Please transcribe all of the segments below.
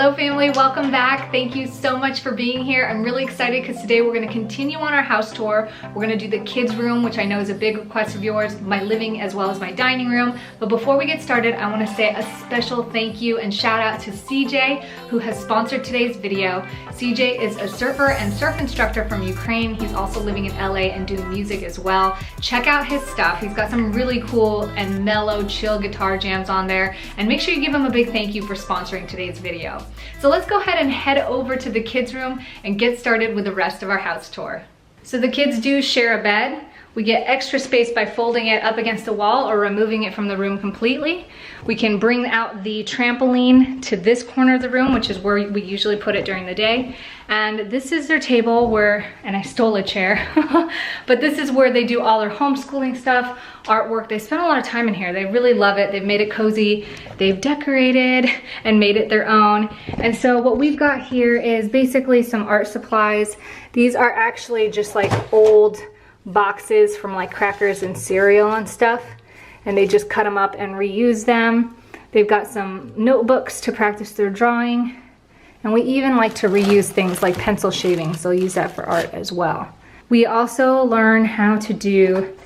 Hello family, welcome back. Thank you so much for being here. I'm really excited because today we're going to continue on our house tour. We're going to do the kids room, which I know is a big request of yours, my living as well as my dining room. But before we get started, I want to say a special thank you and shout out to CJ, who has sponsored today's video. CJ is a surfer and surf instructor from Ukraine. He's also living in LA and doing music as well. Check out his stuff. He's got some really cool and mellow, chill guitar jams on there. And make sure you give him a big thank you for sponsoring today's video. So let's go ahead and head over to the kids room and get started with the rest of our house tour. So the kids do share a bed. We get extra space by folding it up against the wall or removing it from the room completely. We can bring out the trampoline to this corner of the room, which is where we usually put it during the day. And this is their table where, and I stole a chair, but this is where they do all their homeschooling stuff, artwork. They spend a lot of time in here. They really love it. They've made it cozy. They've decorated and made it their own. And so what we've got here is basically some art supplies. These are actually just like old boxes from like crackers and cereal and stuff, and they just cut them up and reuse them. They've got some notebooks to practice their drawing, and we even like to reuse things like pencil shavings. They'll use that for art as well. We also learn how to do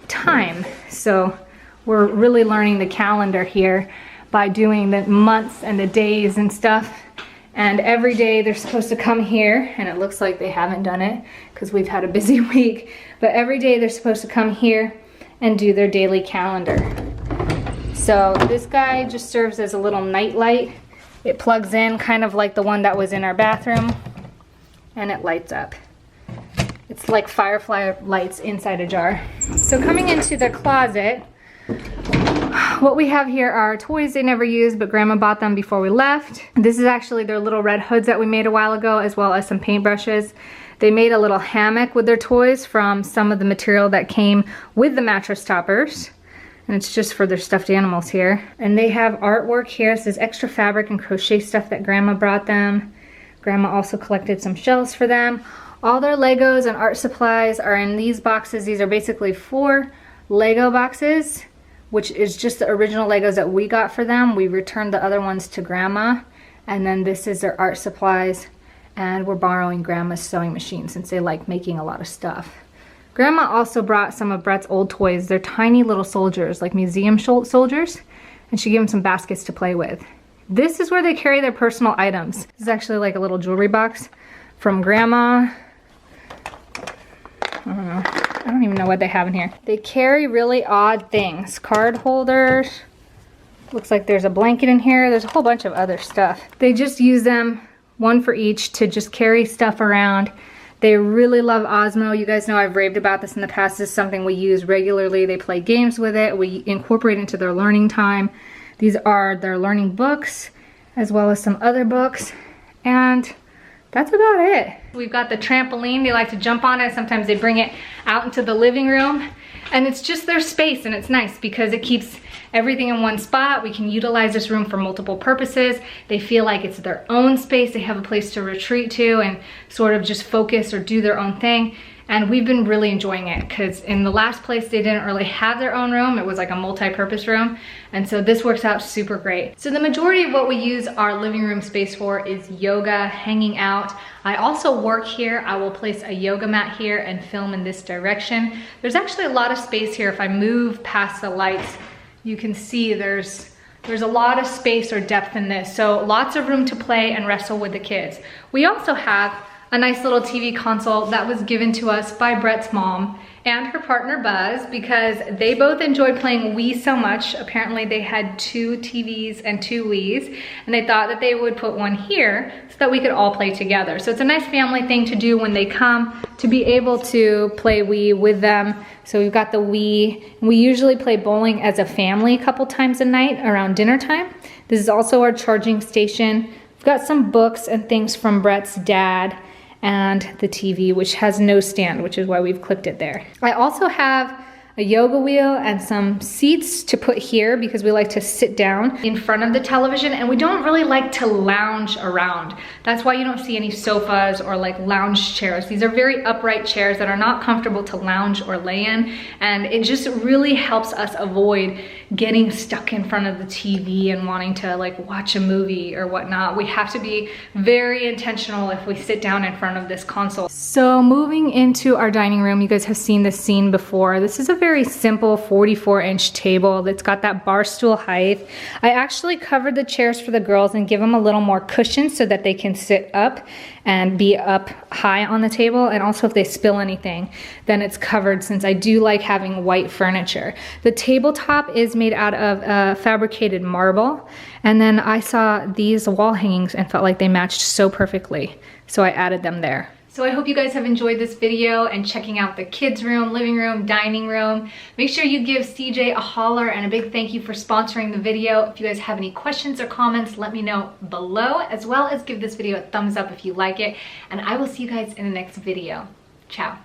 time, so we're really learning the calendar here by doing the months and the days and stuff. And every day they're supposed to come here, and it looks like they haven't done it because we've had a busy week, but every day they're supposed to come here and do their daily calendar. So this guy just serves as a little night light. It plugs in kind of like the one that was in our bathroom, and it lights up. It's like firefly lights inside a jar. So coming into the closet, what we have here are toys they never used, but Grandma bought them before we left. This is actually their little red hoods that we made a while ago, as well as some paintbrushes. They made a little hammock with their toys from some of the material that came with the mattress toppers. And it's just for their stuffed animals here. And they have artwork here. This is extra fabric and crochet stuff that Grandma brought them. Grandma also collected some shells for them. All their Legos and art supplies are in these boxes. These are basically 4 Lego boxes, which is just the original Legos that we got for them. We returned the other ones to Grandma. And then this is their art supplies. And we're borrowing Grandma's sewing machine since they like making a lot of stuff. Grandma also brought some of Brett's old toys. They're tiny little soldiers, like museum soldiers. And she gave them some baskets to play with. This is where they carry their personal items. This is actually like a little jewelry box from Grandma. I don't even know what they have in here. They carry really odd things. Card holders. Looks like there's a blanket in here. There's a whole bunch of other stuff. They just use them, one for each, to just carry stuff around. They really love Osmo. You guys know I've raved about this in the past. This is something we use regularly. They play games with it. We incorporate it into their learning time. These are their learning books, as well as some other books. And that's about it. We've got the trampoline. They like to jump on it. Sometimes they bring it out into the living room. And it's just their space, and it's nice because it keeps everything in one spot. We can utilize this room for multiple purposes. They feel like it's their own space. They have a place to retreat to and sort of just focus or do their own thing. And we've been really enjoying it because in the last place they didn't really have their own room. It was like a multi-purpose room. And so this works out super great. So the majority of what we use our living room space for is yoga, hanging out. I also work here. I will place a yoga mat here and film in this direction. There's actually a lot of space here. If I move past the lights, you can see there's a lot of space or depth in this. So lots of room to play and wrestle with the kids. We also have a nice little TV console that was given to us by Brett's mom and her partner Buzz because they both enjoyed playing Wii so much. Apparently they had 2 TVs and 2 Wiis, and they thought that they would put one here so that we could all play together. So it's a nice family thing to do when they come, to be able to play Wii with them. So we've got the Wii. We usually play bowling as a family a couple times a night around dinner time. This is also our charging station. We've got some books and things from Brett's dad, and the TV, which has no stand, which is why we've clipped it there. I also have a yoga wheel and some seats to put here because we like to sit down in front of the television and we don't really like to lounge around. That's why you don't see any sofas or like lounge chairs. These are very upright chairs that are not comfortable to lounge or lay in, and it just really helps us avoid getting stuck in front of the TV and wanting to like watch a movie or whatnot. We have to be very intentional if we sit down in front of this console. So moving into our dining room, you guys have seen this scene before. This is a very simple 44-inch table that's got that bar stool height. I actually covered the chairs for the girls and give them a little more cushion so that they can sit up and be up high on the table. And also if they spill anything, then it's covered, since I do like having white furniture. The tabletop is made out of fabricated marble. And then I saw these wall hangings and felt like they matched so perfectly, so I added them there. So I hope you guys have enjoyed this video and checking out the kids room, living room, dining room. Make sure you give CJ a holler and a big thank you for sponsoring the video. If you guys have any questions or comments, let me know below, as well as give this video a thumbs up if you like it. And I will see you guys in the next video. Ciao.